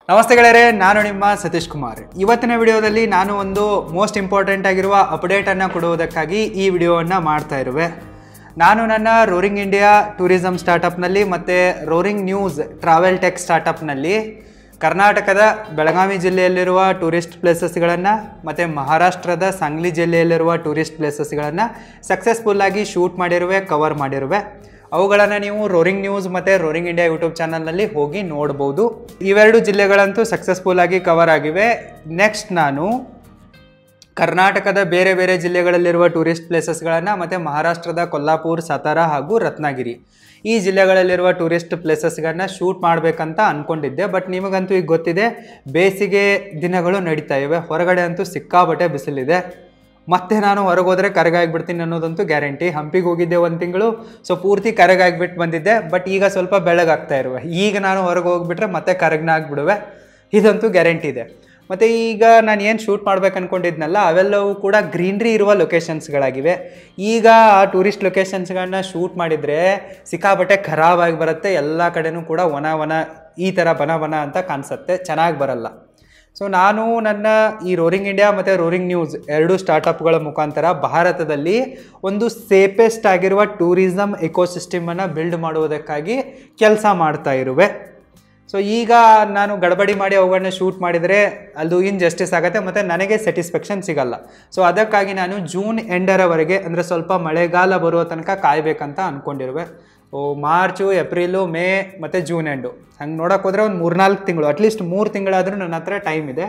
ನಮಸ್ತೆ ಗೆಳೆಯರೇ, ನಾನು ನಿಮ್ಮ ಸತೀಶ್ ಕುಮಾರ್. ಇವತ್ತಿನ ವಿಡಿಯೋದಲ್ಲಿ ನಾನು ಒಂದು ಮೋಸ್ಟ್ ಇಂಪಾರ್ಟೆಂಟ್ ಆಗಿರುವ ಅಪ್ಡೇಟನ್ನು ಕೊಡುವುದಕ್ಕಾಗಿ ಈ ವಿಡಿಯೋವನ್ನು ಮಾಡ್ತಾ ಇರುವೆ. ನಾನು ನನ್ನ ರೋರಿಂಗ್ ಇಂಡಿಯಾ ಟೂರಿಸಂ ಸ್ಟಾರ್ಟಪ್ನಲ್ಲಿ ಮತ್ತು ರೋರಿಂಗ್ ನ್ಯೂಸ್ ಟ್ರಾವೆಲ್ ಟೆಕ್ ಸ್ಟಾರ್ಟಪ್ನಲ್ಲಿ ಕರ್ನಾಟಕದ ಬೆಳಗಾವಿ ಜಿಲ್ಲೆಯಲ್ಲಿರುವ ಟೂರಿಸ್ಟ್ ಪ್ಲೇಸಸ್ಗಳನ್ನು ಮತ್ತು ಮಹಾರಾಷ್ಟ್ರದ ಸಾಂಗ್ಲಿ ಜಿಲ್ಲೆಯಲ್ಲಿರುವ ಟೂರಿಸ್ಟ್ ಪ್ಲೇಸಸ್ಗಳನ್ನು ಸಕ್ಸಸ್ಫುಲ್ಲಾಗಿ ಶೂಟ್ ಮಾಡಿರುವೆ, ಕವರ್ ಮಾಡಿರುವೆ. ಅವುಗಳನ್ನು ನೀವು ರೋರಿಂಗ್ ನ್ಯೂಸ್ ಮತ್ತು ರೋರಿಂಗ್ ಇಂಡಿಯಾ ಯೂಟ್ಯೂಬ್ ಚಾನಲ್ನಲ್ಲಿ ಹೋಗಿ ನೋಡ್ಬೋದು. ಇವೆರಡು ಜಿಲ್ಲೆಗಳಂತೂ ಸಕ್ಸಸ್ಫುಲ್ಲಾಗಿ ಕವರ್ ಆಗಿವೆ. ನೆಕ್ಸ್ಟ್ ನಾನು ಕರ್ನಾಟಕದ ಬೇರೆ ಬೇರೆ ಜಿಲ್ಲೆಗಳಲ್ಲಿರುವ ಟೂರಿಸ್ಟ್ ಪ್ಲೇಸಸ್ಗಳನ್ನು ಮತ್ತು ಮಹಾರಾಷ್ಟ್ರದ ಕೊಲ್ಲಾಪುರ, ಸಾತಾರ ಹಾಗೂ ರತ್ನಗಿರಿ ಈ ಜಿಲ್ಲೆಗಳಲ್ಲಿರುವ ಟೂರಿಸ್ಟ್ ಪ್ಲೇಸಸ್ಗಳನ್ನ ಶೂಟ್ ಮಾಡಬೇಕಂತ ಅಂದ್ಕೊಂಡಿದ್ದೆ. ಬಟ್ ನಿಮಗಂತೂ ಈಗ ಗೊತ್ತಿದೆ, ಬೇಸಿಗೆ ದಿನಗಳು ನಡೀತಾ ಇವೆ. ಹೊರಗಡೆ ಅಂತೂ ಸಿಕ್ಕಾಬಟ್ಟೆ ಬಿಸಿಲಿದೆ. ಮತ್ತೆ ನಾನು ಹೊರಗೆ ಹೋದರೆ ಕರಗಾಗಿಬಿಡ್ತೀನಿ ಅನ್ನೋದಂತೂ ಗ್ಯಾರಂಟಿ. ಹಂಪಿಗೆ ಹೋಗಿದ್ದೆ 1 ತಿಂಗಳು, ಸೊ ಪೂರ್ತಿ ಕರಗಾಗಿಬಿಟ್ಟು ಬಂದಿದ್ದೆ. ಬಟ್ ಈಗ ಸ್ವಲ್ಪ ಬೆಳಗಾಗ್ತಾ ಇರುವೆ. ಈಗ ನಾನು ಹೊರಗೆ ಹೋಗಿಬಿಟ್ರೆ ಮತ್ತೆ ಕರಗನ ಆಗಿಬಿಡುವೆ, ಇದಂತೂ ಗ್ಯಾರಂಟಿ ಇದೆ. ಮತ್ತು ಈಗ ನಾನು ಏನು ಶೂಟ್ ಮಾಡ್ಬೇಕು ಅಂದ್ಕೊಂಡಿದ್ನಲ್ಲ, ಅವೆಲ್ಲವೂ ಕೂಡ ಗ್ರೀನ್ರಿ ಇರುವ ಲೊಕೇಶನ್ಸ್ಗಳಾಗಿವೆ. ಈಗ ಆ ಟೂರಿಸ್ಟ್ ಲೊಕೇಶನ್ಸ್ಗಳನ್ನ ಶೂಟ್ ಮಾಡಿದರೆ ಸಿಕ್ಕಾಬಟ್ಟೆ ಖರಾಬಾಗಿ ಬರುತ್ತೆ. ಎಲ್ಲ ಕಡೆನೂ ಕೂಡ ವನ ಈ ಥರ ಬನ ಅಂತ ಕಾಣಿಸುತ್ತೆ, ಚೆನ್ನಾಗಿ ಬರಲ್ಲ. ಸೊ ನಾನು ನನ್ನ ಈ ರೋರಿಂಗ್ ಇಂಡಿಯಾ ಮತ್ತು ರೋರಿಂಗ್ ನ್ಯೂಸ್ ಎರಡೂ ಸ್ಟಾರ್ಟಪ್ಗಳ ಮುಖಾಂತರ ಭಾರತದಲ್ಲಿ ಒಂದು ಸೇಫೆಸ್ಟ್ ಆಗಿರುವ ಟೂರಿಸಮ್ ಎಕೋಸಿಸ್ಟಮನ್ನು ಬಿಲ್ಡ್ ಮಾಡುವುದಕ್ಕಾಗಿ ಕೆಲಸ ಮಾಡ್ತಾ ಇರುವೆ. ಸೊ ಈಗ ನಾನು ಗಡಬಡಿ ಮಾಡಿ ಅವುಗಳನ್ನ ಶೂಟ್ ಮಾಡಿದರೆ ಅದು ಇನ್ಜಸ್ಟಿಸ್ ಆಗುತ್ತೆ ಮತ್ತು ನನಗೆ ಸ್ಯಾಟಿಸ್ಫ್ಯಾಕ್ಷನ್ ಸಿಗಲ್ಲ. ಸೊ ಅದಕ್ಕಾಗಿ ನಾನು ಜೂನ್ ಎಂಡರವರೆಗೆ, ಅಂದರೆ ಸ್ವಲ್ಪ ಮಳೆಗಾಲ ಬರುವ ತನಕ ಕಾಯಬೇಕಂತ ಅಂದ್ಕೊಂಡಿರುವೆ. ಮಾರ್ಚು, ಏಪ್ರಿಲು, ಮೇ ಮತ್ತು ಜೂನ್ ಎಂಡು ಹಂಗೆ ನೋಡೋಕೆ ಹೋದರೆ ಒಂದು 3-4 ತಿಂಗಳು, ಅಟ್ಲೀಸ್ಟ್ 3 ತಿಂಗಳಾದರೂ ನನ್ನ ಹತ್ರ ಟೈಮ್ ಇದೆ.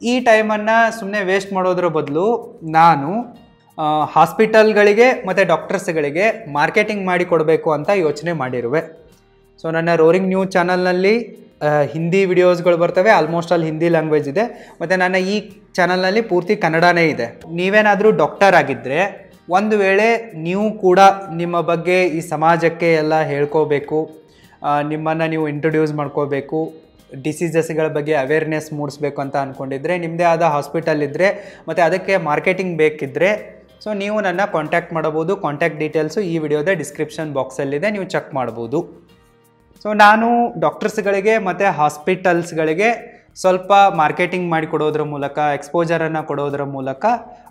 ಈ ಟೈಮನ್ನು ಸುಮ್ಮನೆ ವೇಸ್ಟ್ ಮಾಡೋದ್ರ ಬದಲು ನಾನು ಹಾಸ್ಪಿಟಲ್ಗಳಿಗೆ ಮತ್ತು ಡಾಕ್ಟರ್ಸ್ಗಳಿಗೆ ಮಾರ್ಕೆಟಿಂಗ್ ಮಾಡಿ ಕೊಡಬೇಕು ಅಂತ ಯೋಚನೆ ಮಾಡಿರುವೆ. ಸೊ ನನ್ನ ರೋರಿಂಗ್ ನ್ಯೂಸ್ ಚಾನಲ್ನಲ್ಲಿ ಹಿಂದಿ ವಿಡಿಯೋಸ್ಗಳು ಬರ್ತವೆ, ಆಲ್ಮೋಸ್ಟ್ ಆಲ್ ಹಿಂದಿ ಲ್ಯಾಂಗ್ವೇಜ್ ಇದೆ. ಮತ್ತು ನನ್ನ ಈ ಚಾನಲ್ನಲ್ಲಿ ಪೂರ್ತಿ ಕನ್ನಡನೇ ಇದೆ. ನೀವೇನಾದರೂ ಡಾಕ್ಟರ್ ಆಗಿದ್ದರೆ, ಒಂದು ವೇಳೆ ನೀವು ಕೂಡ ನಿಮ್ಮ ಬಗ್ಗೆ ಈ ಸಮಾಜಕ್ಕೆ ಎಲ್ಲ ಹೇಳ್ಕೋಬೇಕು, ನಿಮ್ಮನ್ನು ನೀವು ಇಂಟ್ರೊಡ್ಯೂಸ್ ಮಾಡ್ಕೋಬೇಕು, ಡಿಸೀಸಸ್ಗಳ ಬಗ್ಗೆ ಅವೇರ್ನೆಸ್ ಮೂಡಿಸ್ಬೇಕು ಅಂತ ಅಂದ್ಕೊಂಡಿದ್ರೆ, ನಿಮ್ಮದೇ ಆದ ಹಾಸ್ಪಿಟಲ್ ಇದ್ದರೆ ಮತ್ತು ಅದಕ್ಕೆ ಮಾರ್ಕೆಟಿಂಗ್ ಬೇಕಿದ್ದರೆ, ಸೊ ನೀವು ನನ್ನ ಕಾಂಟ್ಯಾಕ್ಟ್ ಮಾಡಬಹುದು. ಕಾಂಟ್ಯಾಕ್ಟ್ ಡೀಟೇಲ್ಸು ಈ ವಿಡಿಯೋದ ಡಿಸ್ಕ್ರಿಪ್ಷನ್ ಬಾಕ್ಸಲ್ಲಿದೆ, ನೀವು ಚೆಕ್ ಮಾಡ್ಬೋದು. ಸೊ ನಾನು ಡಾಕ್ಟರ್ಸ್ಗಳಿಗೆ ಮತ್ತು ಹಾಸ್ಪಿಟಲ್ಸ್ಗಳಿಗೆ ಸ್ವಲ್ಪ ಮಾರ್ಕೆಟಿಂಗ್ ಮಾಡಿ ಕೊಡೋದ್ರ ಮೂಲಕ, ಎಕ್ಸ್ಪೋಜರನ್ನು ಕೊಡೋದ್ರ ಮೂಲಕ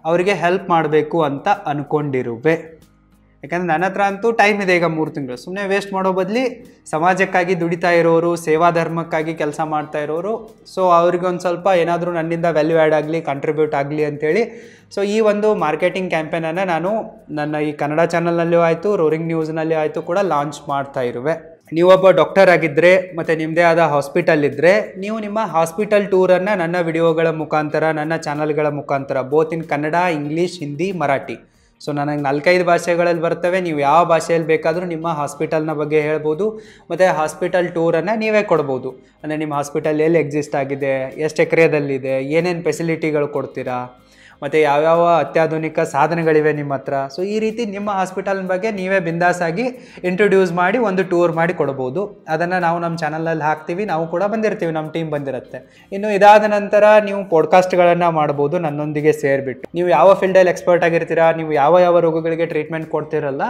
ಅವರಿಗೆ ಹೆಲ್ಪ್ ಮಾಡಬೇಕು ಅಂತ ಅಂದ್ಕೊಂಡಿರುವೆ. ಯಾಕಂದರೆ ನನ್ನ ಹತ್ರ ಅಂತೂ ಟೈಮ್ ಇದೆ ಈಗ 3 ತಿಂಗಳು. ಸುಮ್ಮನೆ ವೇಸ್ಟ್ ಮಾಡೋ ಬದಲಿ ಸಮಾಜಕ್ಕಾಗಿ ದುಡಿತಾ ಇರೋರು, ಸೇವಾ ಧರ್ಮಕ್ಕಾಗಿ ಕೆಲಸ ಮಾಡ್ತಾ ಇರೋರು, ಸೊ ಅವ್ರಿಗೊಂದು ಸ್ವಲ್ಪ ಏನಾದರೂ ನನ್ನಿಂದ ವ್ಯಾಲ್ಯೂ ಆ್ಯಡ್ ಆಗಲಿ, ಕಾಂಟ್ರಿಬ್ಯೂಟ್ ಆಗಲಿ ಅಂಥೇಳಿ ಸೊ ಈ ಒಂದು ಮಾರ್ಕೆಟಿಂಗ್ ಕ್ಯಾಂಪೇನನ್ನು ನಾನು ನನ್ನ ಈ ಕನ್ನಡ ಚಾನಲ್ನಲ್ಲಿಯೂ ಆಯಿತು, ರೋರಿಂಗ್ ನ್ಯೂಸ್ನಲ್ಲಿಯೂ ಆಯಿತು ಕೂಡ ಲಾಂಚ್ ಮಾಡ್ತಾ ಇರುವೆ. ನೀವೊಬ್ಬ ಡಾಕ್ಟರ್ ಆಗಿದ್ದರೆ ಮತ್ತು ನಿಮ್ಮದೇ ಆದ ಹಾಸ್ಪಿಟಲ್ ಇದ್ದರೆ, ನೀವು ನಿಮ್ಮ ಹಾಸ್ಪಿಟಲ್ ಟೂರನ್ನು ನನ್ನ ವಿಡಿಯೋಗಳ ಮುಖಾಂತರ, ನನ್ನ ಚಾನಲ್ಗಳ ಮುಖಾಂತರ, both in Kannada, English, Hindi, Marathi, so ನನಗೆ 4-5 ಭಾಷೆಗಳಲ್ಲಿ ಬರ್ತವೆ. ನೀವು ಯಾವ ಭಾಷೆಯಲ್ಲಿ ಬೇಕಾದರೂ ನಿಮ್ಮ ಹಾಸ್ಪಿಟಲ್ನ ಬಗ್ಗೆ ಹೇಳ್ಬೋದು ಮತ್ತು ಹಾಸ್ಪಿಟಲ್ ಟೂರನ್ನು ನೀವೇ ಕೊಡ್ಬೋದು. ಅಂದರೆ ನಿಮ್ಮ ಹಾಸ್ಪಿಟಲ್ ಎಲ್ಲಿ ಎಕ್ಸಿಸ್ಟ್ ಆಗಿದೆ, ಎಷ್ಟು ಎಕರೆದಲ್ಲಿದೆ, ಏನೇನು ಫೆಸಿಲಿಟಿಗಳು ಕೊಡ್ತೀರಾ, ಮತ್ತು ಯಾವ್ಯಾವ ಅತ್ಯಾಧುನಿಕ ಸಾಧನಗಳಿವೆ ನಿಮ್ಮ ಹತ್ರ. ಸೊ ಈ ರೀತಿ ನಿಮ್ಮ ಹಾಸ್ಪಿಟಲ್ ಬಗ್ಗೆ ನೀವೇ ಬಿಂದಾಸಾಗಿ ಇಂಟ್ರೊಡ್ಯೂಸ್ ಮಾಡಿ ಒಂದು ಟೂರ್ ಮಾಡಿ ಕೊಡ್ಬೋದು. ಅದನ್ನು ನಾವು ನಮ್ಮ ಚಾನಲಲ್ಲಿ ಹಾಕ್ತೀವಿ, ನಾವು ಕೂಡ ಬಂದಿರ್ತೀವಿ, ನಮ್ಮ ಟೀಮ್ ಬಂದಿರುತ್ತೆ. ಇನ್ನು ಇದಾದ ನಂತರ ನೀವು ಪಾಡ್ಕಾಸ್ಟ್ಗಳನ್ನು ಮಾಡ್ಬೋದು ನನ್ನೊಂದಿಗೆ ಸೇರಿಬಿಟ್ಟು. ನೀವು ಯಾವ ಫೀಲ್ಡಲ್ಲಿ ಎಕ್ಸ್ಪರ್ಟ್ ಆಗಿರ್ತೀರಾ, ನೀವು ಯಾವ ರೋಗಗಳಿಗೆ ಟ್ರೀಟ್ಮೆಂಟ್ ಕೊಡ್ತಿರಲ್ಲ,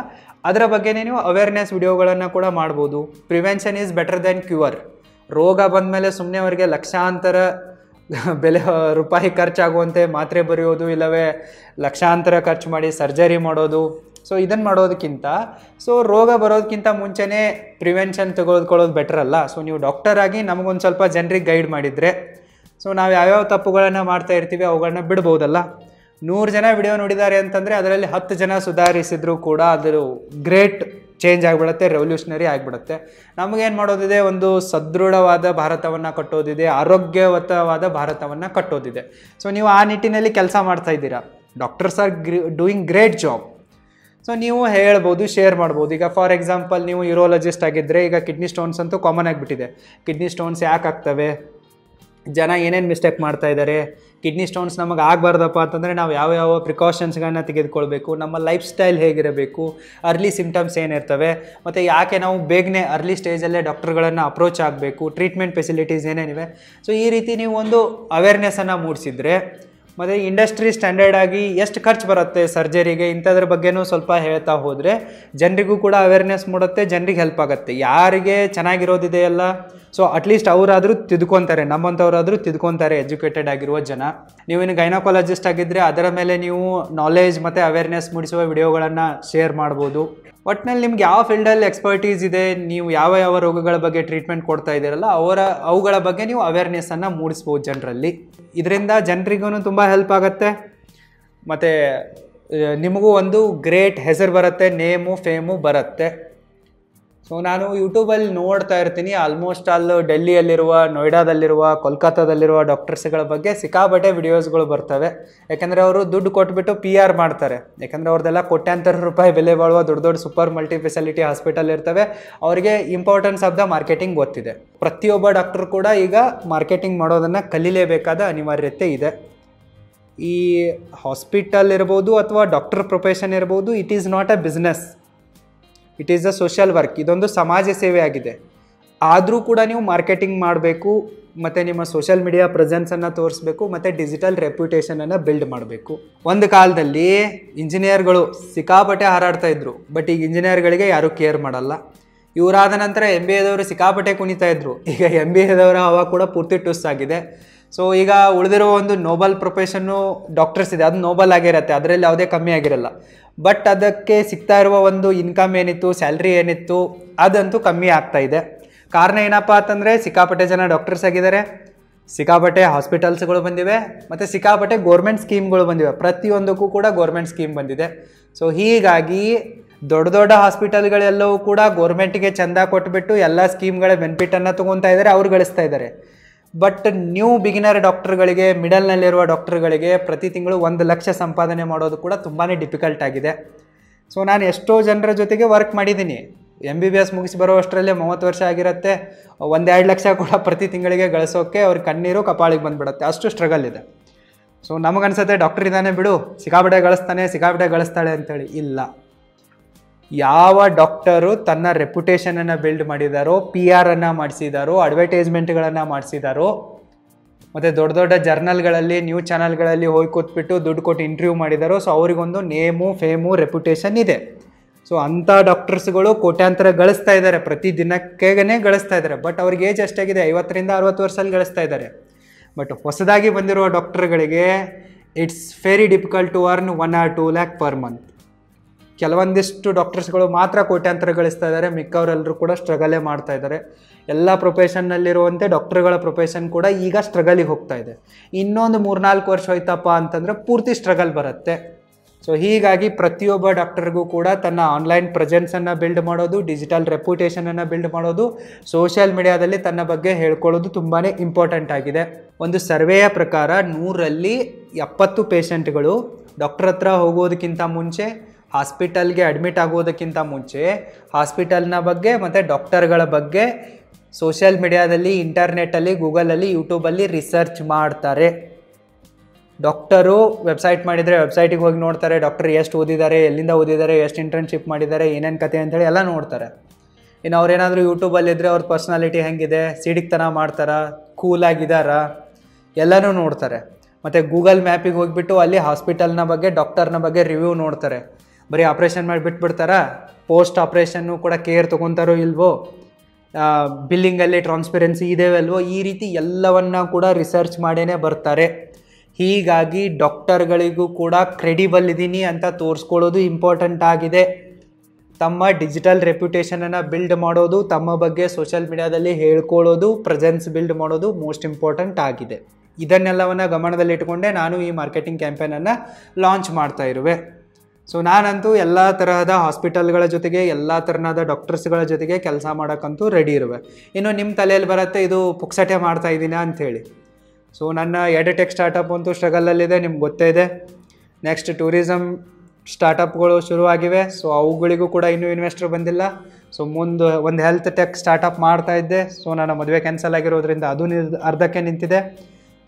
ಅದರ ಬಗ್ಗೆ ನೀವು ಅವೇರ್ನೆಸ್ ವಿಡಿಯೋಗಳನ್ನು ಕೂಡ ಮಾಡ್ಬೋದು. Prevention is better then cure. ರೋಗ ಬಂದ ಮೇಲೆ ಸುಮ್ಮನೆ ಅವರಿಗೆ ಲಕ್ಷಾಂತರ ರೂಪಾಯಿ ಖರ್ಚಾಗುವಂತೆ ಮಾತ್ರೆ ಬರೆಯೋದು, ಇಲ್ಲವೇ ಲಕ್ಷಾಂತರ ಖರ್ಚು ಮಾಡಿ ಸರ್ಜರಿ ಮಾಡೋದು, ಸೊ ಇದನ್ನು ಮಾಡೋದಕ್ಕಿಂತ, ಸೊ ರೋಗ ಬರೋದಕ್ಕಿಂತ ಮುಂಚೆನೇ ಪ್ರಿವೆನ್ಷನ್ ತೆಗೆದುಕೊಳ್ಳೋದು ಬೆಟರ್ ಅಲ್ಲ. ಸೊ ನೀವು ಡಾಕ್ಟರ್ ಆಗಿ ನಮಗೊಂದು ಸ್ವಲ್ಪ ಜನರಿಗೆ ಗೈಡ್ ಮಾಡಿದರೆ, ಸೊ ನಾವು ಯಾವ್ಯಾವ ತಪ್ಪುಗಳನ್ನು ಮಾಡ್ತಾ ಇರ್ತೀವಿ ಅವುಗಳನ್ನ ಬಿಡ್ಬೋದಲ್ಲ. 100 ಜನ ವಿಡಿಯೋ ನೋಡಿದ್ದಾರೆ ಅಂತಂದರೆ ಅದರಲ್ಲಿ 10 ಜನ ಸುಧಾರಿಸಿದ್ರು ಕೂಡ ಅದು ಗ್ರೇಟ್ ಚೇಂಜ್ ಆಗಿಬಿಡುತ್ತೆ, ರೆವಲ್ಯೂಷನರಿ ಆಗಿಬಿಡುತ್ತೆ. ನಮಗೇನು ಮಾಡೋದಿದೆ, ಒಂದು ಸದೃಢವಾದ ಭಾರತವನ್ನು ಕಟ್ಟೋದಿದೆ, ಆರೋಗ್ಯಯುತವಾದ ಭಾರತವನ್ನು ಕಟ್ಟೋದಿದೆ. ಸೊ ನೀವು ಆ ನಿಟ್ಟಿನಲ್ಲಿ ಕೆಲಸ ಮಾಡ್ತಾ ಇದ್ದೀರಾ. Doctors are doing great job. So ನೀವು ಹೇಳ್ಬೋದು, ಶೇರ್ ಮಾಡ್ಬೋದು. ಈಗ ಫಾರ್ ಎಕ್ಸಾಂಪಲ್ ನೀವು ಯೂರೋಲಜಿಸ್ಟ್ ಆಗಿದ್ದರೆ, ಈಗ ಕಿಡ್ನಿ ಸ್ಟೋನ್ಸ್ ಅಂತೂ ಕಾಮನ್ ಆಗಿಬಿಟ್ಟಿದೆ. ಕಿಡ್ನಿ ಸ್ಟೋನ್ಸ್ ಯಾಕೆ ಆಗ್ತವೆ, ಜನ ಏನೇನು ಮಿಸ್ಟೇಕ್ ಮಾಡ್ತಾ ಇದ್ದಾರೆ, ಕಿಡ್ನಿ ಸ್ಟೋನ್ಸ್ ನಮಗೆ ಆಗಬಾರ್ದಪ್ಪ ಅಂತಂದರೆ ನಾವು ಯಾವ ಪ್ರಿಕಾಷನ್ಸ್ಗಳನ್ನ ತೆಗೆದುಕೊಳ್ಬೇಕು, ನಮ್ಮ ಲೈಫ್ ಸ್ಟೈಲ್ ಹೇಗಿರಬೇಕು, ಅರ್ಲಿ ಸಿಮ್ಟಮ್ಸ್ ಏನಿರ್ತವೆ, ಮತ್ತು ಯಾಕೆ ನಾವು ಬೇಗನೆ ಅರ್ಲಿ ಸ್ಟೇಜಲ್ಲೇ ಡಾಕ್ಟರ್ಗಳನ್ನು ಅಪ್ರೋಚ್ ಆಗಬೇಕು, ಟ್ರೀಟ್ಮೆಂಟ್ ಫೆಸಿಲಿಟೀಸ್ ಏನೇನಿವೆ. ಸೊ ಈ ರೀತಿ ನೀವು ಒಂದು ಅವೇರ್ನೆಸ್ಸನ್ನು ಮೂಡಿಸಿದರೆ ಮತ್ತು ಇಂಡಸ್ಟ್ರಿ ಸ್ಟ್ಯಾಂಡರ್ಡ್ ಆಗಿ ಎಷ್ಟು ಖರ್ಚು ಬರುತ್ತೆ ಸರ್ಜರಿಗೆ ಇಂಥದ್ರ ಬಗ್ಗೆನೂ ಸ್ವಲ್ಪ ಹೇಳ್ತಾ ಹೋದರೆ ಜನರಿಗೂ ಕೂಡ ಅವೇರ್ನೆಸ್ ಮೂಡುತ್ತೆ, ಜನರಿಗೆ ಹೆಲ್ಪ್ ಆಗುತ್ತೆ. ಯಾರಿಗೆ ಚೆನ್ನಾಗಿರೋದಿದೆಯಲ್ಲ ಸೊ ಅಟ್ಲೀಸ್ಟ್ ಅವರಾದರೂ ತಿದ್ಕೊತಾರೆ, ನಮ್ಮಂಥವ್ರಾದರೂ ತಿದ್ಕೊತಾರೆ ಎಜುಕೇಟೆಡ್ ಆಗಿರುವ ಜನ. ನೀವೇನು ಗೈನಕಾಲಜಿಸ್ಟ್ ಆಗಿದ್ದರೆ ಅದರ ಮೇಲೆ ನೀವು ನಾಲೆಜ್ ಮತ್ತು ಅವೇರ್ನೆಸ್ ಮೂಡಿಸುವ ವಿಡಿಯೋಗಳನ್ನು ಶೇರ್ ಮಾಡ್ಬೋದು. ಒಟ್ಟಿನಲ್ಲಿ ನಿಮ್ಗೆ ಯಾವ ಫೀಲ್ಡಲ್ಲಿ ಎಕ್ಸ್ಪರ್ಟೀಸ್ ಇದೆ, ನೀವು ಯಾವ ಯಾವ ರೋಗಗಳ ಬಗ್ಗೆ ಟ್ರೀಟ್ಮೆಂಟ್ ಕೊಡ್ತಾ ಇದ್ದೀರಲ್ಲ ಅವುಗಳ ಬಗ್ಗೆ ನೀವು ಅವೇರ್ನೆಸ್ಸನ್ನು ಮೂಡಿಸ್ಬೋದು ಜನರಲ್ಲಿ. ಇದರಿಂದ ಜನರಿಗೂ ತುಂಬ ಹೆಲ್ಪ್ ಆಗುತ್ತೆ ಮತ್ತು ನಿಮಗೂ ಒಂದು ಗ್ರೇಟ್ ಹೆಸರು ಬರುತ್ತೆ, ನೇಮು ಫೇಮು ಬರುತ್ತೆ. ಸೊ ನಾನು ಯೂಟ್ಯೂಬಲ್ಲಿ ನೋಡ್ತಾ ಇರ್ತೀನಿ, ಆಲ್ಮೋಸ್ಟ್ ಆಲ್ ಡೆಲ್ಲಿಯಲ್ಲಿರುವ, ನೋಯ್ಡಾದಲ್ಲಿರುವ, ಕೋಲ್ಕತ್ತಾದಲ್ಲಿರುವ ಡಾಕ್ಟರ್ಸ್ಗಳ ಬಗ್ಗೆ ಸಿಕ್ಕಾಪಟ್ಟೆ ವಿಡಿಯೋಸ್ಗಳು ಬರ್ತವೆ. ಯಾಕೆಂದರೆ ಅವರು ದುಡ್ಡು ಕೊಟ್ಬಿಟ್ಟು PR ಮಾಡ್ತಾರೆ. ಯಾಕಂದರೆ ಅವ್ರದ್ದೆಲ್ಲ ಕೋಟ್ಯಾಂತರ ರೂಪಾಯಿ ಬೆಲೆ ಬಾಳುವ ದೊಡ್ಡ ದೊಡ್ಡ ಸೂಪರ್ ಮಲ್ಟಿ ಫೆಸಿಲಿಟಿ ಹಾಸ್ಪಿಟಲ್ ಇರ್ತವೆ. ಅವರಿಗೆ ಇಂಪಾರ್ಟೆನ್ಸ್ ಆಫ್ ದ ಮಾರ್ಕೆಟಿಂಗ್ ಗೊತ್ತಿದೆ. ಪ್ರತಿಯೊಬ್ಬ ಡಾಕ್ಟರ್ ಕೂಡ ಈಗ ಮಾರ್ಕೆಟಿಂಗ್ ಮಾಡೋದನ್ನು ಕಲೀಲೇಬೇಕಾದ ಅನಿವಾರ್ಯತೆ ಇದೆ. ಈ ಹಾಸ್ಪಿಟಲ್ ಇರ್ಬೋದು ಅಥವಾ ಡಾಕ್ಟರ್ ಪ್ರೊಫೆಷನ್ ಇರ್ಬೋದು, it is not a business, it is a social work. ಇದೊಂದು ಸಮಾಜ ಸೇವೆ ಆಗಿದೆ. ಆದರೂ ಕೂಡ ನೀವು ಮಾರ್ಕೆಟಿಂಗ್ ಮಾಡಬೇಕು ಮತ್ತು ನಿಮ್ಮ ಸೋಷಿಯಲ್ ಮೀಡಿಯಾ ಪ್ರೆಸೆನ್ಸನ್ನು ತೋರಿಸ್ಬೇಕು ಮತ್ತು ಡಿಜಿಟಲ್ ರೆಪ್ಯುಟೇಷನನ್ನು ಬಿಲ್ಡ್ ಮಾಡಬೇಕು. ಒಂದು ಕಾಲದಲ್ಲಿ ಇಂಜಿನಿಯರ್ಗಳು ಸಿಕ್ಕಾಪಟ್ಟೆ ಹಾರಾಡ್ತಾ ಇದ್ರು, ಬಟ್ ಈಗ ಇಂಜಿನಿಯರ್ಗಳಿಗೆ ಯಾರೂ ಕೇರ್ ಮಾಡಲ್ಲ. ಇವರಾದ ನಂತರ MBAದವರು ಸಿಕ್ಕಾಪಟ್ಟೆ ಕುಣಿತಾ ಇದ್ರು, ಈಗ MBAದವರ ಹವಾ ಕೂಡ ಪೂರ್ತಿ ಟುಸ್ ಆಗಿದೆ. ಸೊ ಈಗ ಉಳಿದಿರೋ ಒಂದು ನೋಬಲ್ ಪ್ರೊಫೆಷನ್ನು ಡಾಕ್ಟರ್ಸ್ ಇದೆ, ಅದು ನೋಬಲ್ ಆಗಿರುತ್ತೆ, ಅದರಲ್ಲಿ ಯಾವುದೇ ಕಮ್ಮಿ ಆಗಿರಲ್ಲ. ಬಟ್ ಅದಕ್ಕೆ ಸಿಗ್ತಾ ಇರುವ ಒಂದು ಇನ್ಕಮ್ ಏನಿತ್ತು, ಸ್ಯಾಲ್ರಿ ಏನಿತ್ತು, ಅದಂತೂ ಕಮ್ಮಿ ಆಗ್ತಾ ಇದೆ. ಕಾರಣ ಏನಪ್ಪ ಅಂತಂದರೆ ಸಿಕ್ಕಾಪಟ್ಟೆ ಜನ ಡಾಕ್ಟರ್ಸ್ ಆಗಿದ್ದಾರೆ, ಸಿಕ್ಕಾಪಟ್ಟೆ ಹಾಸ್ಪಿಟಲ್ಸ್ಗಳು ಬಂದಿವೆ ಮತ್ತು ಸಿಕ್ಕಾಪಟ್ಟೆ ಗೋರ್ಮೆಂಟ್ ಸ್ಕೀಮ್ಗಳು ಬಂದಿವೆ. ಪ್ರತಿಯೊಂದಕ್ಕೂ ಕೂಡ ಗೋರ್ಮೆಂಟ್ ಸ್ಕೀಮ್ ಬಂದಿದೆ. ಸೊ ಹೀಗಾಗಿ ದೊಡ್ಡ ದೊಡ್ಡ ಹಾಸ್ಪಿಟಲ್ಗಳೆಲ್ಲವೂ ಕೂಡ ಗೋರ್ಮೆಂಟಿಗೆ ಚಂದ ಕೊಟ್ಬಿಟ್ಟು ಎಲ್ಲ ಸ್ಕೀಮ್ಗಳ ಬೆನಿಫಿಟನ್ನು ತೊಗೊತಾ ಇದ್ದಾರೆ, ಅವ್ರು ಗಳಿಸ್ತಾ ಇದ್ದಾರೆ. ಬಟ್ ನ್ಯೂ ಬಿಗಿನರ್ ಡಾಕ್ಟರ್ಗಳಿಗೆ, ಮಿಡಲ್ನಲ್ಲಿರುವ ಡಾಕ್ಟರ್ಗಳಿಗೆ ಪ್ರತಿ ತಿಂಗಳು 1 ಲಕ್ಷ ಸಂಪಾದನೆ ಮಾಡೋದು ಕೂಡ ತುಂಬಾ ಡಿಫಿಕಲ್ಟ್ ಆಗಿದೆ. ಸೊ ನಾನು ಎಷ್ಟೋ ಜನರ ಜೊತೆಗೆ ವರ್ಕ್ ಮಾಡಿದ್ದೀನಿ. MBBS ಮುಗಿಸಿ ಬರೋ ಅಷ್ಟರಲ್ಲೇ 30 ವರ್ಷ ಆಗಿರುತ್ತೆ. 1-2 ಲಕ್ಷ ಕೂಡ ಪ್ರತಿ ತಿಂಗಳಿಗೆ ಗಳಿಸೋಕ್ಕೆ ಅವ್ರ ಕಣ್ಣೀರು ಕಪಾಳಿಗೆ ಬಂದುಬಿಡುತ್ತೆ, ಅಷ್ಟು ಸ್ಟ್ರಗಲ್ ಇದೆ. ಸೊ ನಮಗನ್ಸುತ್ತೆ ಡಾಕ್ಟರ್ ಇದ್ದಾನೆ ಬಿಡು, ಸಿಕ್ಕಾಪಟ್ಟೆ ಗಳಿಸ್ತಾಳೆ ಅಂತೇಳಿ. ಇಲ್ಲ, ಯಾವ ಡಾಕ್ಟರು ತನ್ನ ರೆಪ್ಯುಟೇಷನನ್ನು ಬಿಲ್ಡ್ ಮಾಡಿದಾರೋ, PR ಮಾಡಿಸಿದಾರೋ, ಅಡ್ವರ್ಟೈಸ್ಮೆಂಟ್ಗಳನ್ನು ಮಾಡಿಸಿದಾರೋ ಮತ್ತು ದೊಡ್ಡ ದೊಡ್ಡ ಜರ್ನಲ್ಗಳಲ್ಲಿ, ನ್ಯೂಸ್ ಚಾನಲ್ಗಳಲ್ಲಿ ಹೋಗಿ ಕೂತ್ಬಿಟ್ಟು ದುಡ್ಡು ಕೊಟ್ಟು ಇಂಟರ್ವ್ಯೂ ಮಾಡಿದಾರೋ, ಸೊ ಅವರಿಗೊಂದು ನೇಮು ಫೇಮು ರೆಪ್ಯುಟೇಷನ್ ಇದೆ. ಸೊ ಅಂಥ ಡಾಕ್ಟರ್ಸ್ಗಳು ಕೋಟ್ಯಾಂತರ ಗಳಿಸ್ತಾ ಇದ್ದಾರೆ, ಪ್ರತಿ ದಿನಕ್ಕೇನೆ ಗಳಿಸ್ತಾ ಇದ್ದಾರೆ. ಬಟ್ ಅವ್ರಿಗೆ ಏಜ್ ಎಷ್ಟಾಗಿದೆ, 50ರಿಂದ 60 ವರ್ಷದಲ್ಲಿ ಗಳಿಸ್ತಾ ಇದ್ದಾರೆ. ಬಟ್ ಹೊಸದಾಗಿ ಬಂದಿರುವ ಡಾಕ್ಟರ್ಗಳಿಗೆ it's very difficult to earn 1 or 2 lakh per month. ಕೆಲವೊಂದಿಷ್ಟು ಡಾಕ್ಟರ್ಸ್ಗಳು ಮಾತ್ರ ಕೋಟ್ಯಾಂತರ ಗಳಿಸ್ತಾ ಇದ್ದಾರೆ, ಮಿಕ್ಕವರೆಲ್ಲರೂ ಕೂಡ ಸ್ಟ್ರಗಲೇ ಮಾಡ್ತಾ ಇದ್ದಾರೆ. ಎಲ್ಲ ಪ್ರೊಫೆಷನ್ನಲ್ಲಿರುವಂತೆ ಡಾಕ್ಟರ್ಗಳ ಪ್ರೊಫೆಷನ್ ಕೂಡ ಈಗ ಸ್ಟ್ರಗಲಿಗೆ ಹೋಗ್ತಾ ಇದೆ. ಇನ್ನೊಂದು 3-4 ವರ್ಷ ಹೋಯ್ತಪ್ಪ ಅಂತಂದರೆ ಪೂರ್ತಿ ಸ್ಟ್ರಗಲ್ ಬರುತ್ತೆ. ಸೊ ಹೀಗಾಗಿ ಪ್ರತಿಯೊಬ್ಬ ಡಾಕ್ಟರ್ಗೂ ಕೂಡ ತನ್ನ ಆನ್ಲೈನ್ ಪ್ರೆಸೆನ್ಸನ್ನು ಬಿಲ್ಡ್ ಮಾಡೋದು, ಡಿಜಿಟಲ್ ರೆಪ್ಯುಟೇಷನನ್ನು ಬಿಲ್ಡ್ ಮಾಡೋದು, ಸೋಷಿಯಲ್ ಮೀಡಿಯಾದಲ್ಲಿ ತನ್ನ ಬಗ್ಗೆ ಹೇಳ್ಕೊಳ್ಳೋದು ತುಂಬಾ ಇಂಪಾರ್ಟೆಂಟ್ ಆಗಿದೆ. ಒಂದು ಸರ್ವೆಯ ಪ್ರಕಾರ 100ರಲ್ಲಿ 70 ಪೇಷಂಟ್ಗಳು ಡಾಕ್ಟರ್ ಹತ್ರ ಹೋಗೋದಕ್ಕಿಂತ ಮುಂಚೆ, ಹಾಸ್ಪಿಟಲ್ಗೆ ಅಡ್ಮಿಟ್ ಆಗೋದಕ್ಕಿಂತ ಮುಂಚೆ ಹಾಸ್ಪಿಟಲ್ನ ಬಗ್ಗೆ ಮತ್ತು ಡಾಕ್ಟರ್ಗಳ ಬಗ್ಗೆ ಸೋಷಿಯಲ್ ಮೀಡಿಯಾದಲ್ಲಿ, ಇಂಟರ್ನೆಟ್ಟಲ್ಲಿ, ಗೂಗಲಲ್ಲಿ, ಯೂಟ್ಯೂಬಲ್ಲಿ ರಿಸರ್ಚ್ ಮಾಡ್ತಾರೆ. ಡಾಕ್ಟರು ವೆಬ್ಸೈಟ್ ಮಾಡಿದರೆ ವೆಬ್ಸೈಟಿಗೆ ಹೋಗಿ ನೋಡ್ತಾರೆ, ಡಾಕ್ಟರ್ ಎಷ್ಟು ಓದಿದ್ದಾರೆ, ಎಲ್ಲಿಂದ ಓದಿದ್ದಾರೆ, ಎಷ್ಟು ಇಂಟರ್ನ್ಶಿಪ್ ಮಾಡಿದ್ದಾರೆ, ಏನೇನು ಕತೆ ಅಂಥೇಳಿ ಎಲ್ಲ ನೋಡ್ತಾರೆ. ಇನ್ನು ಅವ್ರೇನಾದರೂ ಯೂಟ್ಯೂಬಲ್ಲಿದ್ದರೆ ಅವ್ರ ಪರ್ಸ್ನಾಲಿಟಿ ಹೆಂಗಿದೆ, ಸಿಡಿಕ್ತನ ಮಾಡ್ತಾರಾ, ಕೂಲಾಗಿದ್ದಾರಾ, ಎಲ್ಲನೂ ನೋಡ್ತಾರೆ. ಮತ್ತು ಗೂಗಲ್ ಮ್ಯಾಪಿಗೆ ಹೋಗಿಬಿಟ್ಟು ಅಲ್ಲಿ ಹಾಸ್ಪಿಟಲ್ನ ಬಗ್ಗೆ, ಡಾಕ್ಟರ್ನ ಬಗ್ಗೆ ರಿವ್ಯೂ ನೋಡ್ತಾರೆ. ಬರೀ ಆಪ್ರೇಷನ್ ಮಾಡಿ ಬಿಟ್ಬಿಡ್ತಾರಾ, ಪೋಸ್ಟ್ ಆಪ್ರೇಷನ್ನು ಕೂಡ ಕೇರ್ ತೊಗೊತಾರೋ ಇಲ್ವೋ, ಬಿಲ್ಲಿಂಗಲ್ಲಿ ಟ್ರಾನ್ಸ್ಪರೆನ್ಸಿ ಇದೆಯೋ ಅಲ್ವೋ, ಈ ರೀತಿ ಎಲ್ಲವನ್ನ ಕೂಡ ರಿಸರ್ಚ್ ಮಾಡೇ ಬರ್ತಾರೆ. ಹೀಗಾಗಿ ಡಾಕ್ಟರ್ಗಳಿಗೂ ಕೂಡ ಕ್ರೆಡಿಬಲ್ ಇದ್ದೀನಿ ಅಂತ ತೋರಿಸ್ಕೊಳ್ಳೋದು ಇಂಪಾರ್ಟೆಂಟ್ ಆಗಿದೆ. ತಮ್ಮ ಡಿಜಿಟಲ್ ರೆಪ್ಯುಟೇಷನನ್ನು ಬಿಲ್ಡ್ ಮಾಡೋದು, ತಮ್ಮ ಬಗ್ಗೆ ಸೋಷಿಯಲ್ ಮೀಡಿಯಾದಲ್ಲಿ ಹೇಳ್ಕೊಳ್ಳೋದು, ಪ್ರೆಸೆನ್ಸ್ ಬಿಲ್ಡ್ ಮಾಡೋದು ಮೋಸ್ಟ್ ಇಂಪಾರ್ಟೆಂಟ್ ಆಗಿದೆ. ಇದನ್ನೆಲ್ಲವನ್ನು ಗಮನದಲ್ಲಿಟ್ಟುಕೊಂಡೇ ನಾನು ಈ ಮಾರ್ಕೆಟಿಂಗ್ ಕ್ಯಾಂಪೇನನ್ನು ಲಾಂಚ್ ಮಾಡ್ತಾ ಇರುವೆ. ಸೊ ನಾನಂತೂ ಎಲ್ಲ ತರಹದ ಹಾಸ್ಪಿಟಲ್ಗಳ ಜೊತೆಗೆ, ಎಲ್ಲ ತರಹದ ಡಾಕ್ಟರ್ಸ್ಗಳ ಜೊತೆಗೆ ಕೆಲಸ ಮಾಡೋಕ್ಕಂತೂ ರೆಡಿ ಇರುವೆ. ಇನ್ನು ನಿಮ್ಮ ತಲೆಯಲ್ಲಿ ಬರುತ್ತೆ ಇದು ಪುಕ್ಸಟೆ ಮಾಡ್ತಾ ಇದ್ದೀನ ಅಂಥೇಳಿ. ಸೊ ನನ್ನ ಎಡ್ಟೆಕ್ ಸ್ಟಾರ್ಟಪ್ ಅಂತೂ ಸ್ಟ್ರಗಲಲ್ಲಿದೆ, ನಿಮ್ಗೆ ಗೊತ್ತೇ ಇದೆ. ನೆಕ್ಸ್ಟ್ ಟೂರಿಸಮ್ ಸ್ಟಾರ್ಟಪ್ಗಳು ಶುರುವಾಗಿವೆ. ಸೊ ಅವುಗಳಿಗೂ ಕೂಡ ಇನ್ನೂ ಇನ್ವೆಸ್ಟರ್ ಬಂದಿಲ್ಲ. ಸೊ ಮುಂದೆ ಒಂದು ಹೆಲ್ತ್ ಟೆಕ್ ಸ್ಟಾರ್ಟಪ್ ಮಾಡ್ತಾ ಇದ್ದೆ. ಸೊ ನನ್ನ ಮದುವೆ ಕ್ಯಾನ್ಸಲ್ ಆಗಿರೋದ್ರಿಂದ ಅದು ಅರ್ಧಕ್ಕೆ ನಿಂತಿದೆ.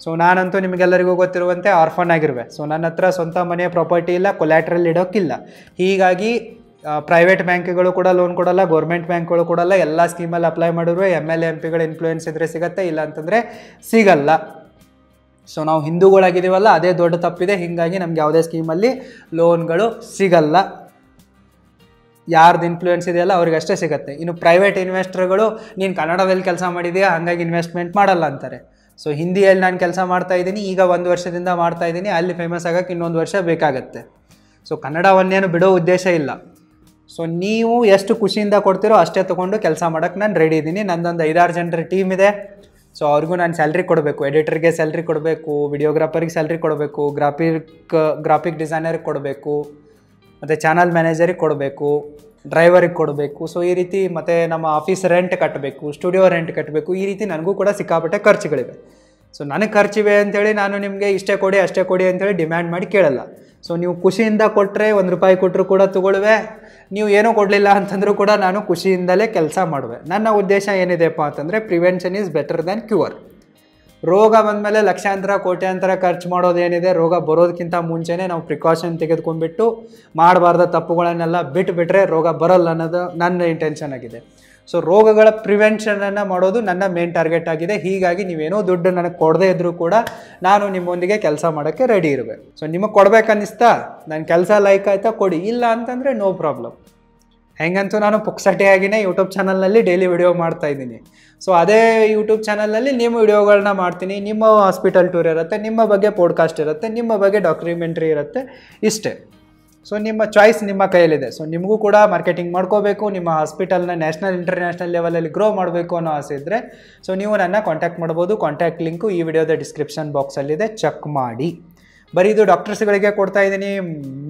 ಸೊ ನಾನಂತೂ ನಿಮಗೆಲ್ಲರಿಗೂ ಗೊತ್ತಿರುವಂತೆ ಆರ್ಫನ್ ಆಗಿರುವೆ. ಸೊ ನನ್ನ ಹತ್ರ ಸ್ವಂತ ಮನೆ ಪ್ರಾಪರ್ಟಿ ಇಲ್ಲ, ಕೊಲ್ಯಾಟ್ರಲ್ ಇಡೋಕ್ಕಿಲ್ಲ. ಹೀಗಾಗಿ ಪ್ರೈವೇಟ್ ಬ್ಯಾಂಕ್ಗಳು ಕೂಡ ಲೋನ್ ಕೊಡಲ್ಲ, ಗೌರ್ಮೆಂಟ್ ಬ್ಯಾಂಕ್ಗಳು ಕೊಡಲ್ಲ. ಎಲ್ಲ ಸ್ಕೀಮಲ್ಲಿ ಅಪ್ಲೈ ಮಾಡಿರುವ MLA MPಗಳ ಇನ್ಫ್ಲೂಯೆನ್ಸ್ ಇದ್ದರೆ ಸಿಗುತ್ತೆ, ಇಲ್ಲ ಅಂತಂದರೆ ಸಿಗಲ್ಲ. ಸೊ ನಾವು ಹಿಂದೂಗಳಾಗಿದ್ದೀವಲ್ಲ, ಅದೇ ದೊಡ್ಡ ತಪ್ಪಿದೆ. ಹೀಗಾಗಿ ನಮ್ಗೆ ಯಾವುದೇ ಸ್ಕೀಮಲ್ಲಿ ಲೋನ್ಗಳು ಸಿಗಲ್ಲ. ಯಾರ್ದು ಇನ್ಫ್ಲೂಯೆನ್ಸ್ ಇದೆಯಲ್ಲ ಅವ್ರಿಗಷ್ಟೇ ಸಿಗುತ್ತೆ. ಇನ್ನು ಪ್ರೈವೇಟ್ ಇನ್ವೆಸ್ಟರ್ಗಳು ನೀನು ಕನ್ನಡದಲ್ಲಿ ಕೆಲಸ ಮಾಡಿದೆಯಾ ಹಾಗಾಗಿ ಇನ್ವೆಸ್ಟ್ಮೆಂಟ್ ಮಾಡಲ್ಲ ಅಂತಾರೆ. ಸೊ ಹಿಂದಿಯಲ್ಲಿ ನಾನು ಕೆಲಸ ಮಾಡ್ತಾ ಇದ್ದೀನಿ, ಈಗ 1 ವರ್ಷದಿಂದ ಮಾಡ್ತಾ ಇದ್ದೀನಿ, ಅಲ್ಲಿ ಫೇಮಸ್ ಆಗೋಕ್ಕೆ ಇನ್ನೊಂದು ವರ್ಷ ಬೇಕಾಗತ್ತೆ. ಸೊ ಕನ್ನಡವನ್ನೇನು ಬಿಡೋ ಉದ್ದೇಶ ಇಲ್ಲ. ಸೊ ನೀವು ಎಷ್ಟು ಖುಷಿಯಿಂದ ಕೊಡ್ತೀರೋ ಅಷ್ಟೇ ತೊಗೊಂಡು ಕೆಲಸ ಮಾಡೋಕ್ಕೆ ನಾನು ರೆಡಿ ಇದ್ದೀನಿ. ನನ್ನೊಂದು 5-6 ಜನರ ಟೀಮ್ ಇದೆ. ಸೊ ಅವ್ರಿಗೂ ನಾನು ಸ್ಯಾಲ್ರಿ ಕೊಡಬೇಕು, ಎಡಿಟರ್ಗೆ ಸ್ಯಾಲ್ರಿ ಕೊಡಬೇಕು, ವಿಡಿಯೋಗ್ರಾಫರಿಗೆ ಸ್ಯಾಲ್ರಿ ಕೊಡಬೇಕು, ಗ್ರಾಫಿಕ್ ಡಿಸೈನರ್ಗೆ ಕೊಡಬೇಕು, ಮತ್ತು ಚಾನಲ್ ಮ್ಯಾನೇಜರಿಗೆ ಕೊಡಬೇಕು, ಡ್ರೈವರಿಗೆ ಕೊಡಬೇಕು. ಸೊ ಈ ರೀತಿ ಮತ್ತು ನಮ್ಮ ಆಫೀಸ್ ರೆಂಟ್ ಕಟ್ಟಬೇಕು, ಸ್ಟುಡಿಯೋ ರೆಂಟ್ ಕಟ್ಟಬೇಕು. ಈ ರೀತಿ ನನಗೂ ಕೂಡ ಸಿಕ್ಕಾಪಟ್ಟೆ ಖರ್ಚುಗಳಿವೆ. ಸೊ ನನಗೆ ಖರ್ಚಿವೆ ಅಂಥೇಳಿ ನಾನು ನಿಮಗೆ ಇಷ್ಟೇ ಕೊಡಿ ಅಷ್ಟೇ ಕೊಡಿ ಅಂಥೇಳಿ ಡಿಮ್ಯಾಂಡ್ ಮಾಡಿ ಕೇಳಲ್ಲ. ಸೊ ನೀವು ಖುಷಿಯಿಂದ ಕೊಟ್ಟರೆ 1 ರೂಪಾಯಿ ಕೊಟ್ಟರು ಕೂಡ ತೊಗೊಳ್ಳುವೆ, ನೀವು ಏನೂ ಕೊಡಲಿಲ್ಲ ಅಂತಂದರೂ ಕೂಡ ನಾನು ಖುಷಿಯಿಂದಲೇ ಕೆಲಸ ಮಾಡುವೆ. ನನ್ನ ಉದ್ದೇಶ ಏನಿದೆಪ್ಪ ಅಂತಂದರೆ prevention is better than cure. ರೋಗ ಬಂದಮೇಲೆ ಲಕ್ಷಾಂತರ ಕೋಟ್ಯಾಂತರ ಖರ್ಚು ಮಾಡೋದೇನಿದೆ, ರೋಗ ಬರೋದಕ್ಕಿಂತ ಮುಂಚೆನೇ ನಾವು ಪ್ರಿಕಾಷನ್ ತೆಗೆದುಕೊಂಡ್ಬಿಟ್ಟು ಮಾಡಬಾರ್ದ ತಪ್ಪುಗಳನ್ನೆಲ್ಲ ಬಿಟ್ಟುಬಿಟ್ರೆ ರೋಗ ಬರೋಲ್ಲ ಅನ್ನೋದು ನನ್ನ ಇಂಟೆನ್ಷನ್ ಆಗಿದೆ. ಸೊ ರೋಗಗಳ ಪ್ರಿವೆನ್ಷನನ್ನು ಮಾಡೋದು ನನ್ನ ಮೇನ್ ಟಾರ್ಗೆಟ್ ಆಗಿದೆ. ಹೀಗಾಗಿ ನೀವೇನೋ ದುಡ್ಡು ನನಗೆ ಕೊಡದೇ ಇದ್ದರೂ ಕೂಡ ನಾನು ನಿಮ್ಮೊಂದಿಗೆ ಕೆಲಸ ಮಾಡೋಕ್ಕೆ ರೆಡಿ ಇರುವೆ. ಸೊ ನಿಮಗೆ ಕೊಡ್ಬೇಕನ್ನಿಸ್ತಾ, ನನ್ನ ಕೆಲಸ ಲೈಕ್ ಆಯ್ತಾ ಕೊಡಿ, ಇಲ್ಲ ಅಂತಂದರೆ ನೋ ಪ್ರಾಬ್ಲಮ್. ಹೆಂಗಂತೂ ನಾನು ಪುಕ್ಸಟೆಯಾಗಿಯೇ ಯೂಟ್ಯೂಬ್ ಚಾನಲ್ನಲ್ಲಿ ಡೈಲಿ ವಿಡಿಯೋ ಮಾಡ್ತಾಯಿದ್ದೀನಿ. ಸೊ ಅದೇ ಯೂಟ್ಯೂಬ್ ಚಾನಲ್ನಲ್ಲಿ ನಿಮ್ಮ ವಿಡಿಯೋಗಳನ್ನ ಮಾಡ್ತೀನಿ. ನಿಮ್ಮ ಹಾಸ್ಪಿಟಲ್ ಟೂರ್ ಇರುತ್ತೆ, ನಿಮ್ಮ ಬಗ್ಗೆ ಪಾಡ್ಕಾಸ್ಟ್ ಇರುತ್ತೆ, ನಿಮ್ಮ ಬಗ್ಗೆ ಡಾಕ್ಯುಮೆಂಟ್ರಿ ಇರುತ್ತೆ, ಇಷ್ಟೇ. ಸೊ ನಿಮ್ಮ ಚಾಯ್ಸ್ ನಿಮ್ಮ ಕೈಯಲ್ಲಿದೆ. ಸೊ ನಿಮಗೂ ಕೂಡ ಮಾರ್ಕೆಟಿಂಗ್ ಮಾಡ್ಕೋಬೇಕು, ನಿಮ್ಮ ಹಾಸ್ಪಿಟಲ್ನ ನ್ಯಾಷನಲ್ ಇಂಟರ್ನ್ಯಾಷನಲ್ ಲೆವೆಲಲ್ಲಿ ಗ್ರೋ ಮಾಡಬೇಕು ಅನ್ನೋ ಆಸೆ ಇದ್ದರೆ ಸೊ ನೀವು ನನ್ನ ಕಾಂಟ್ಯಾಕ್ಟ್ ಮಾಡ್ಬೋದು. ಕಾಂಟ್ಯಾಕ್ಟ್ ಲಿಂಕು ಈ ವಿಡಿಯೋದ ಡಿಸ್ಕ್ರಿಪ್ಷನ್ ಬಾಕ್ಸಲ್ಲಿದೆ, ಚೆಕ್ ಮಾಡಿ. ಬರೀ ಇದು ಡಾಕ್ಟರ್ಸ್ಗಳಿಗೆ ಕೊಡ್ತಾ ಇದ್ದೀನಿ,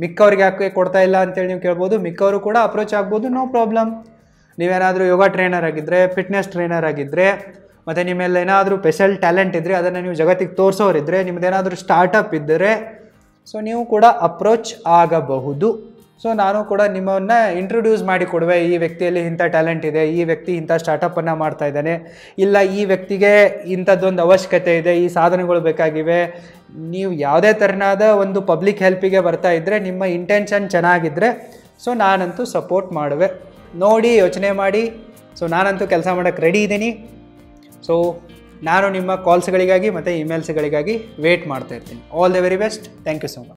ಮಿಕ್ಕವ್ರಿಗೆ ಯಾಕೆ ಕೊಡ್ತಾ ಇಲ್ಲ ಅಂತೇಳಿ ನೀವು ಕೇಳ್ಬೋದು. ಮಿಕ್ಕವರು ಕೂಡ ಅಪ್ರೋಚ್ ಆಗ್ಬೋದು, ನೋ ಪ್ರಾಬ್ಲಮ್. ನೀವೇನಾದರೂ ಯೋಗ ಟ್ರೈನರ್ ಆಗಿದ್ದರೆ, ಫಿಟ್ನೆಸ್ ಟ್ರೈನರ್ ಆಗಿದ್ದರೆ, ಮತ್ತು ನಿಮ್ಮೆಲ್ಲ ಏನಾದರೂ ಸ್ಪೆಷಲ್ ಟ್ಯಾಲೆಂಟ್ ಇದ್ದರೆ, ಅದನ್ನು ನೀವು ಜಗತ್ತಿಗೆ ತೋರಿಸೋರಿದ್ದರೆ, ನಿಮ್ಮದೇನಾದರೂ ಸ್ಟಾರ್ಟಪ್ ಇದ್ದರೆ ಸೊ ನೀವು ಕೂಡ ಅಪ್ರೋಚ್ ಆಗಬಹುದು. ಸೊ ನಾನು ಕೂಡ ನಿಮ್ಮನ್ನು ಇಂಟ್ರೊಡ್ಯೂಸ್ ಮಾಡಿ ಕೊಡುವೆ. ಈ ವ್ಯಕ್ತಿಯಲ್ಲಿ ಇಂಥ ಟ್ಯಾಲೆಂಟ್ ಇದೆ, ಈ ವ್ಯಕ್ತಿ ಇಂಥ ಸ್ಟಾರ್ಟಪ್ಪನ್ನು ಮಾಡ್ತಾ ಇದ್ದಾನೆ, ಇಲ್ಲ ಈ ವ್ಯಕ್ತಿಗೆ ಇಂಥದ್ದೊಂದು ಅವಶ್ಯಕತೆ ಇದೆ, ಈ ಸಾಧನೆಗಳು ಬೇಕಾಗಿವೆ. ನೀವು ಯಾವುದೇ ಥರನಾದ ಒಂದು ಪಬ್ಲಿಕ್ ಹೆಲ್ಪಿಗೆ ಬರ್ತಾ ಇದ್ದರೆ, ನಿಮ್ಮ ಇಂಟೆನ್ಷನ್ ಚೆನ್ನಾಗಿದ್ದರೆ ಸೊ ನಾನಂತೂ ಸಪೋರ್ಟ್ ಮಾಡುವೆ. ನೋಡಿ ಯೋಚನೆ ಮಾಡಿ. ಸೊ ನಾನಂತೂ ಕೆಲಸ ಮಾಡೋಕ್ಕೆ ರೆಡಿ ಇದ್ದೀನಿ. ಸೊ ನಾನು ನಿಮ್ಮ ಕಾಲ್ಸ್ಗಳಿಗಾಗಿ ಮತ್ತು ಇಮೇಲ್ಸ್ಗಳಿಗಾಗಿ ವೇಟ್ ಮಾಡ್ತಾ ಇರ್ತೀನಿ. All the very best. Thank you so much.